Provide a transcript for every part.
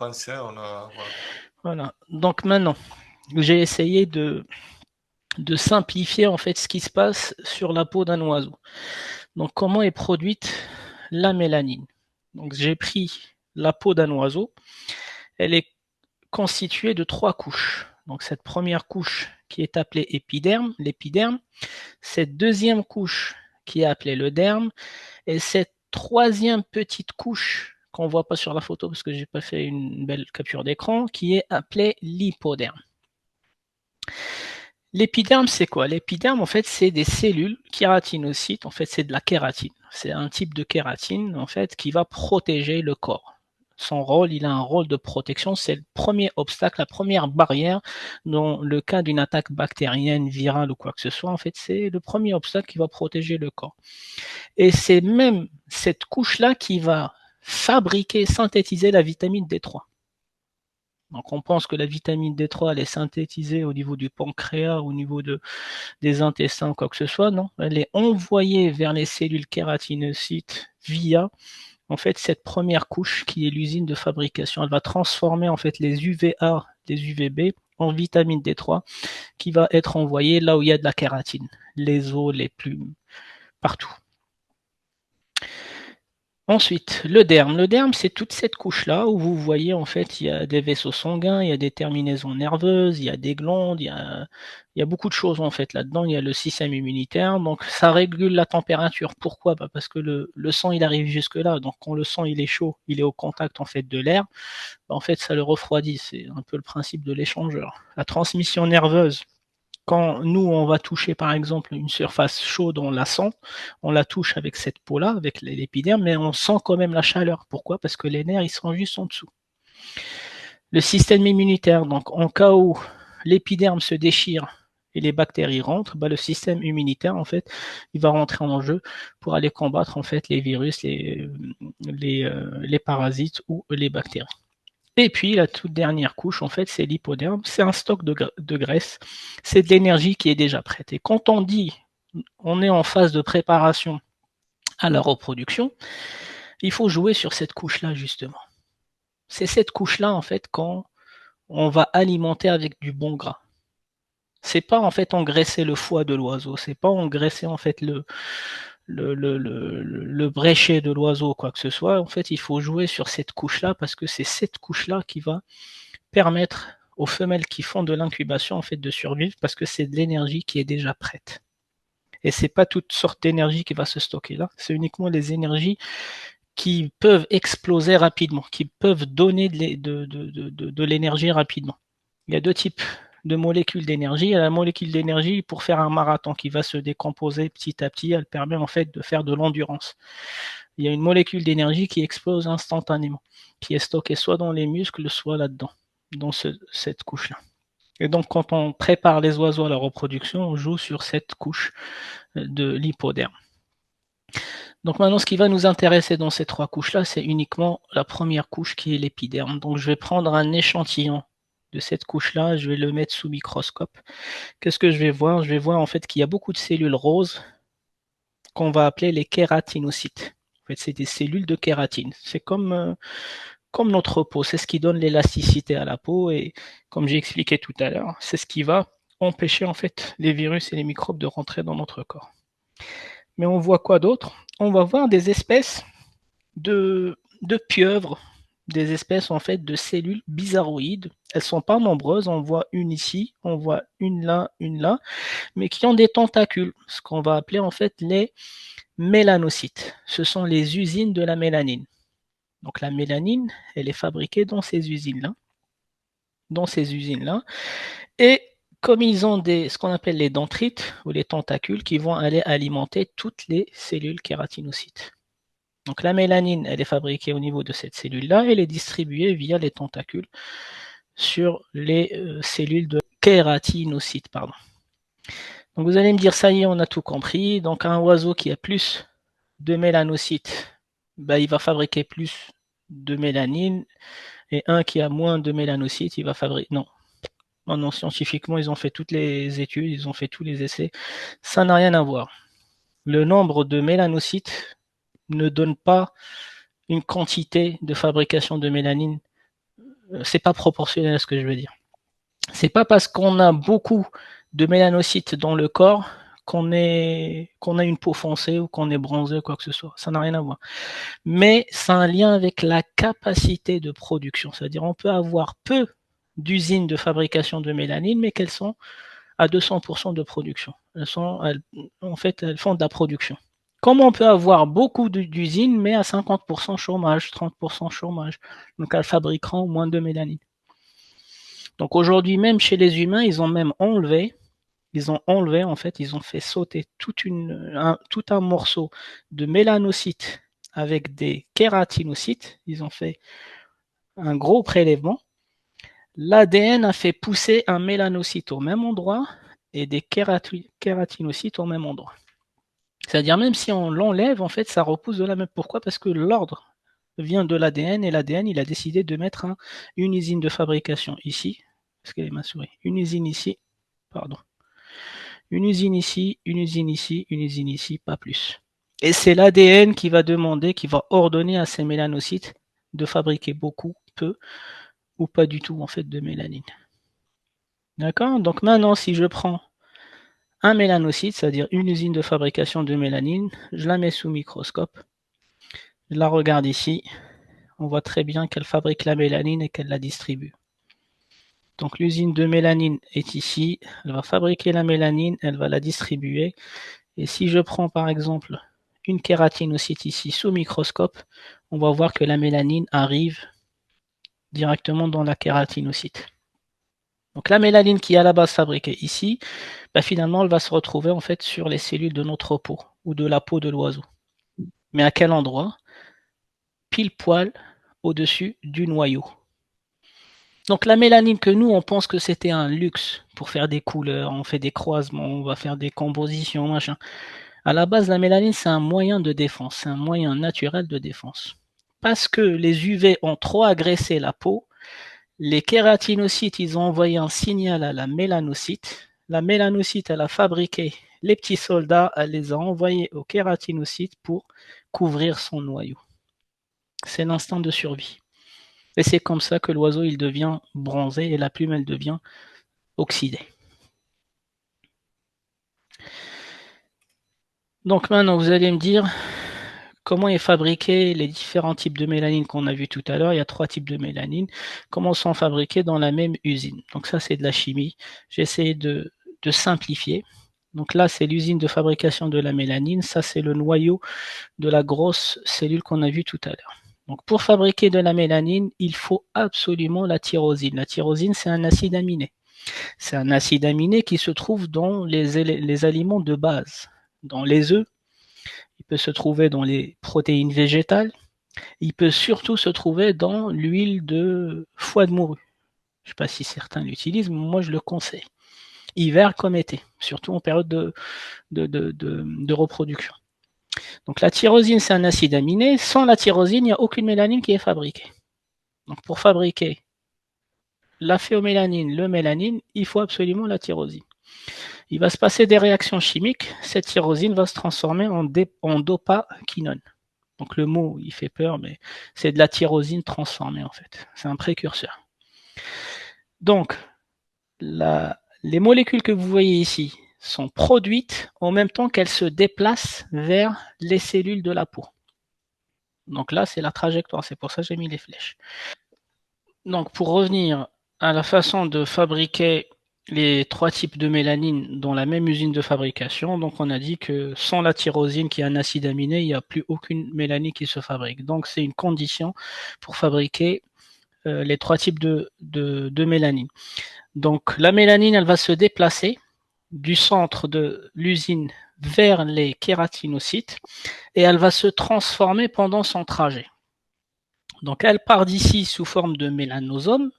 pensé, on a, voilà. Voilà. Donc maintenant, j'ai essayé de simplifier en fait ce qui se passe sur la peau d'un oiseau. Donc comment est produite la mélanine? Donc j'ai pris la peau d'un oiseau, elle est constituée de 3 couches. Donc cette première couche qui est appelée épiderme, l'épiderme, cette deuxième couche qui est appelée le derme, et cette troisième petite couche qu'on ne voit pas sur la photo parce que j'ai pas fait une belle capture d'écran, qui est appelée l'hypoderme. L'épiderme, c'est quoi? L'épiderme, en fait, c'est des cellules kératinocytes. En fait, c'est de la kératine. C'est un type de kératine, en fait, qui va protéger le corps. Son rôle, il a un rôle de protection. C'est le premier obstacle, la première barrière dans le cas d'une attaque bactérienne, virale ou quoi que ce soit. En fait, c'est le premier obstacle qui va protéger le corps. Et c'est même cette couche-là qui va fabriquer, synthétiser la vitamine D3. Donc on pense que la vitamine D3 elle est synthétisée au niveau du pancréas, au niveau des intestins, quoi que ce soit. Non, elle est envoyée vers les cellules kératinocytes via en fait cette première couche qui est l'usine de fabrication. Elle va transformer en fait les UVA, les UVB en vitamine D3 qui va être envoyée là où il y a de la kératine, les os, les plumes, partout. Ensuite, le derme. Le derme, c'est toute cette couche-là où vous voyez, en fait, il y a des vaisseaux sanguins, il y a des terminaisons nerveuses, il y a des glandes, il y a beaucoup de choses, en fait, là-dedans. Il y a le système immunitaire, donc ça régule la température. Pourquoi? Bah parce que le sang, il arrive jusque-là. Donc, quand le sang, il est chaud, il est au contact, en fait, de l'air, bah, en fait, ça le refroidit. C'est un peu le principe de l'échangeur. La transmission nerveuse, quand nous, on va toucher par exemple une surface chaude, on la sent, on la touche avec cette peau-là, avec l'épiderme, mais on sent quand même la chaleur. Pourquoi? Parce que les nerfs, ils sont juste en dessous. Le système immunitaire, donc en cas où l'épiderme se déchire et les bactéries rentrent, bah, le système immunitaire, en fait, il va rentrer en jeu pour aller combattre en fait les virus, les parasites ou les bactéries. Et puis la toute dernière couche, en fait, c'est l'hypoderme. C'est un stock de graisse. C'est de l'énergie qui est déjà prête. Et quand on dit on est en phase de préparation à la reproduction, il faut jouer sur cette couche-là, justement. C'est cette couche-là, en fait, quand on va alimenter avec du bon gras. C'est pas en fait engraisser le foie de l'oiseau, c'est pas engraisser en fait le bréchet de l'oiseau, quoi que ce soit. En fait, il faut jouer sur cette couche-là parce que c'est cette couche-là qui va permettre aux femelles qui font de l'incubation en fait de survivre parce que c'est de l'énergie qui est déjà prête. Et c'est pas toute sorte d'énergie qui va se stocker là, c'est uniquement les énergies qui peuvent exploser rapidement, qui peuvent donner de l'énergie rapidement. Il y a deux types de molécules d'énergie. Il y a la molécule d'énergie pour faire un marathon qui va se décomposer petit à petit. Elle permet en fait de faire de l'endurance. Il y a une molécule d'énergie qui explose instantanément, qui est stockée soit dans les muscles, soit là-dedans, dans cette couche-là. Et donc, quand on prépare les oiseaux à la reproduction, on joue sur cette couche de l'hypoderme. Donc maintenant, ce qui va nous intéresser dans ces trois couches-là, c'est uniquement la première couche qui est l'épiderme. Donc je vais prendre un échantillon de cette couche-là, je vais le mettre sous microscope. Qu'est-ce que je vais voir? Je vais voir en fait qu'il y a beaucoup de cellules roses qu'on va appeler les kératinocytes. En fait, c'est des cellules de kératine. C'est comme notre peau, c'est ce qui donne l'élasticité à la peau et comme j'ai expliqué tout à l'heure, c'est ce qui va empêcher en fait les virus et les microbes de rentrer dans notre corps. Mais on voit quoi d'autre? On va voir des espèces de pieuvres, des espèces en fait de cellules bizarroïdes. Elles sont pas nombreuses, on voit une ici, on voit une là, mais qui ont des tentacules, ce qu'on va appeler en fait les mélanocytes. Ce sont les usines de la mélanine. Donc la mélanine, elle est fabriquée dans ces usines-là, et comme ils ont ce qu'on appelle les dendrites ou les tentacules qui vont aller alimenter toutes les cellules kératinocytes. Donc la mélanine, elle est fabriquée au niveau de cette cellule-là, elle est distribuée via les tentacules sur les cellules de kératinocytes. Pardon. Donc vous allez me dire, ça y est, on a tout compris. Donc un oiseau qui a plus de mélanocytes, bah, il va fabriquer plus de mélanine, et un qui a moins de mélanocytes, il va fabriquer... Non. Non, non, scientifiquement, ils ont fait toutes les études, ils ont fait tous les essais. Ça n'a rien à voir. Le nombre de mélanocytes ne donne pas une quantité de fabrication de mélanine c'est pas proportionnel à ce que je veux dire. C'est pas parce qu'on a beaucoup de mélanocytes dans le corps qu'on a une peau foncée ou qu'on est bronzé ou quoi que ce soit. Ça n'a rien à voir. Mais c'est un lien avec la capacité de production. C'est-à-dire on peut avoir peu d'usines de fabrication de mélanine, mais qu'elles sont à 200% de production. En fait, elles font de la production. Comme on peut avoir beaucoup d'usines, mais à 50% chômage, 30% chômage. Donc elles fabriqueront moins de mélanine. Donc aujourd'hui, même chez les humains, ils ont enlevé, en fait, ils ont fait sauter tout un morceau de mélanocytes avec des kératinocytes. Ils ont fait un gros prélèvement. L'ADN a fait pousser un mélanocyte au même endroit et des kératinocytes au même endroit. C'est-à-dire même si on l'enlève, en fait, ça repousse de la même. Pourquoi? Parce que l'ordre vient de l'ADN et l'ADN, il a décidé de mettre une usine de fabrication ici. Est-ce qu'elle est ma souris? Une usine ici, pardon. Une usine ici, une usine ici, une usine ici, pas plus. Et c'est l'ADN qui va demander, qui va ordonner à ces mélanocytes de fabriquer beaucoup, peu ou pas du tout en fait de mélanine. D'accord? Donc maintenant, si je prends un mélanocyte, c'est-à-dire une usine de fabrication de mélanine, je la mets sous microscope, je la regarde ici, on voit très bien qu'elle fabrique la mélanine et qu'elle la distribue. Donc l'usine de mélanine est ici, elle va fabriquer la mélanine, elle va la distribuer. Et si je prends par exemple une kératinocyte ici sous microscope, on va voir que la mélanine arrive directement dans la kératinocyte. Donc la mélanine qui est à la base fabriquée ici, bah finalement elle va se retrouver en fait sur les cellules de notre peau ou de la peau de l'oiseau. Mais à quel endroit? Pile poil au-dessus du noyau. Donc la mélanine que nous on pense que c'était un luxe pour faire des couleurs, on fait des croisements, on va faire des compositions, machin. À la base, la mélanine, c'est un moyen de défense, c'est un moyen naturel de défense. Parce que les UV ont trop agressé la peau, les kératinocytes, ils ont envoyé un signal à la mélanocyte. La mélanocyte, elle a fabriqué les petits soldats, elle les a envoyés aux kératinocytes pour couvrir son noyau. C'est l'instinct de survie. Et c'est comme ça que l'oiseau, il devient bronzé et la plume, elle devient oxydée. Donc maintenant, vous allez me dire, comment est fabriqué les différents types de mélanine qu'on a vu tout à l'heure. Il y a 3 types de mélanine. Comment sont fabriqués dans la même usine. Donc ça, c'est de la chimie. J'ai essayé de simplifier. Donc là, c'est l'usine de fabrication de la mélanine. Ça, c'est le noyau de la grosse cellule qu'on a vue tout à l'heure. Donc pour fabriquer de la mélanine, il faut absolument la tyrosine. La tyrosine, c'est un acide aminé. C'est un acide aminé qui se trouve dans les aliments de base, dans les œufs. Il peut se trouver dans les protéines végétales. Il peut surtout se trouver dans l'huile de foie de morue. Je ne sais pas si certains l'utilisent, mais moi je le conseille. Hiver comme été, surtout en période de reproduction. Donc la tyrosine, c'est un acide aminé. Sans la tyrosine, il n'y a aucune mélanine qui est fabriquée. Donc pour fabriquer la phéomélanine, le mélanine, il faut absolument la tyrosine. Il va se passer des réactions chimiques. Cette tyrosine va se transformer en dopaquinone. Donc le mot, il fait peur, mais c'est de la tyrosine transformée en fait. C'est un précurseur. Donc, les molécules que vous voyez ici sont produites en même temps qu'elles se déplacent vers les cellules de la peau. Donc là, c'est la trajectoire, c'est pour ça que j'ai mis les flèches. Donc pour revenir à la façon de fabriquer les 3 types de mélanine dans la même usine de fabrication, donc on a dit que sans la tyrosine qui est un acide aminé, il n'y a plus aucune mélanine qui se fabrique. Donc c'est une condition pour fabriquer les 3 types de mélanine. Donc la mélanine, elle va se déplacer du centre de l'usine vers les kératinocytes et elle va se transformer pendant son trajet. Donc elle part d'ici sous forme de mélanosome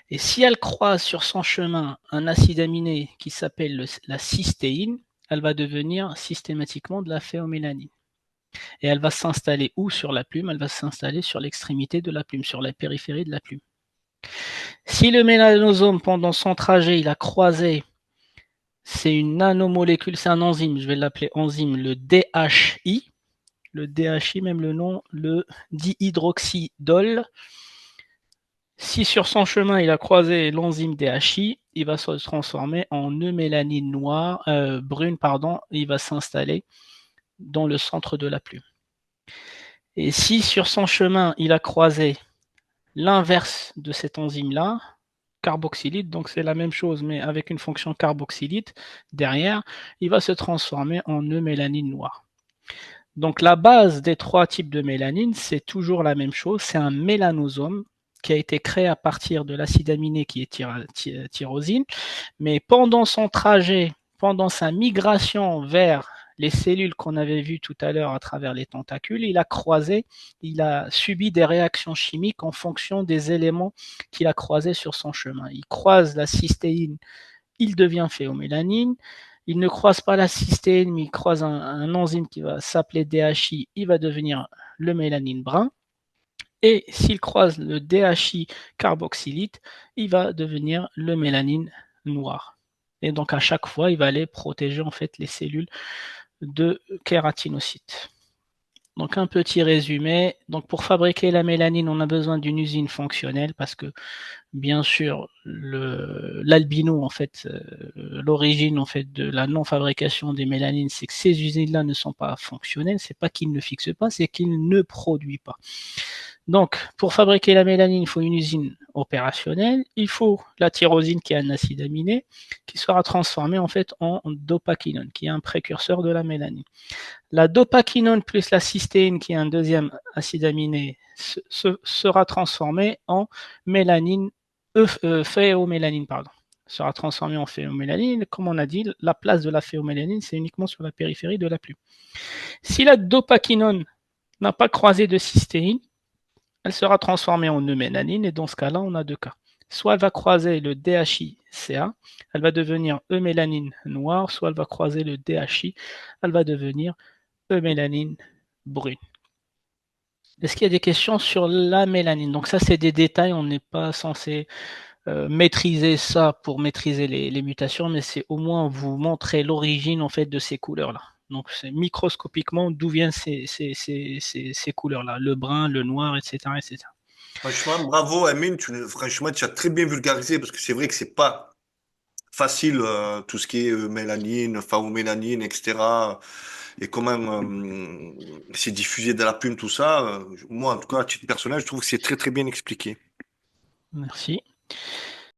et si elle croise sur son chemin un acide aminé qui s'appelle la cystéine, elle va devenir systématiquement de la phéomélanine. Et elle va s'installer où sur la plume? Elle va s'installer sur l'extrémité de la plume, sur la périphérie de la plume. Si le mélanosome, pendant son trajet, il a croisé, c'est une nanomolécule, c'est un enzyme, je vais l'appeler enzyme, le DHI. Le DHI, même le nom, le dihydroxydol. Si sur son chemin, il a croisé l'enzyme DHI, il va se transformer en eumélanine noire, brune, pardon, il va s'installer dans le centre de la plume. Et si sur son chemin, il a croisé l'inverse de cette enzyme-là, carboxylite, donc c'est la même chose, mais avec une fonction carboxylite derrière, il va se transformer en eumélanine noire. Donc la base des trois types de mélanine, c'est toujours la même chose, c'est un mélanosome qui a été créé à partir de l'acide aminé qui est tyrosine, mais pendant son trajet, pendant sa migration vers les cellules qu'on avait vues tout à l'heure à travers les tentacules, il a subi des réactions chimiques en fonction des éléments qu'il a croisés sur son chemin. Il croise la cystéine, il devient phéomélanine. Il ne croise pas la cystéine, mais il croise un enzyme qui va s'appeler DHI, il va devenir le mélanine brun. Et s'il croise le DHI carboxylite, il va devenir le mélanine noir. Et donc à chaque fois, il va aller protéger en fait les cellules de kératinocytes. Donc un petit résumé. Donc pour fabriquer la mélanine, on a besoin d'une usine fonctionnelle parce que bien sûr l'albino en fait l'origine en fait de la non fabrication des mélanines, c'est que ces usines là ne sont pas fonctionnelles, c'est pas qu'ils ne fixent pas, c'est qu'ils ne produisent pas. Donc pour fabriquer la mélanine, il faut une usine opérationnelle, il faut la tyrosine qui est un acide aminé qui sera transformé en fait en dopaquinone qui est un précurseur de la mélanine. La dopaquinone plus la cystéine qui est un deuxième acide aminé sera transformée en mélanine phéomélanine, pardon, sera transformée en phéomélanine. Comme on a dit, la place de la phéomélanine, c'est uniquement sur la périphérie de la plume. Si la dopaquinone n'a pas croisé de cystéine, elle sera transformée en eumélanine, et dans ce cas-là, on a deux cas. Soit elle va croiser le DHI-CA, elle va devenir eumélanine noire, soit elle va croiser le DHI, elle va devenir eumélanine brune. Est-ce qu'il y a des questions sur la mélanine? Donc ça, c'est des détails, on n'est pas censé maîtriser ça pour maîtriser les mutations, mais c'est au moins vous montrer l'origine en fait de ces couleurs-là. Donc c'est microscopiquement d'où viennent ces couleurs-là, le brun, le noir, etc., etc. Franchement, bravo, Amine. Franchement, tu as très bien vulgarisé parce que c'est vrai que c'est pas facile, tout ce qui est mélanine, phagomélanine, etc. Et comment c'est diffusé dans la plume, tout ça. Moi, en tout cas, à titre personnel, je trouve que c'est très, très bien expliqué. Merci.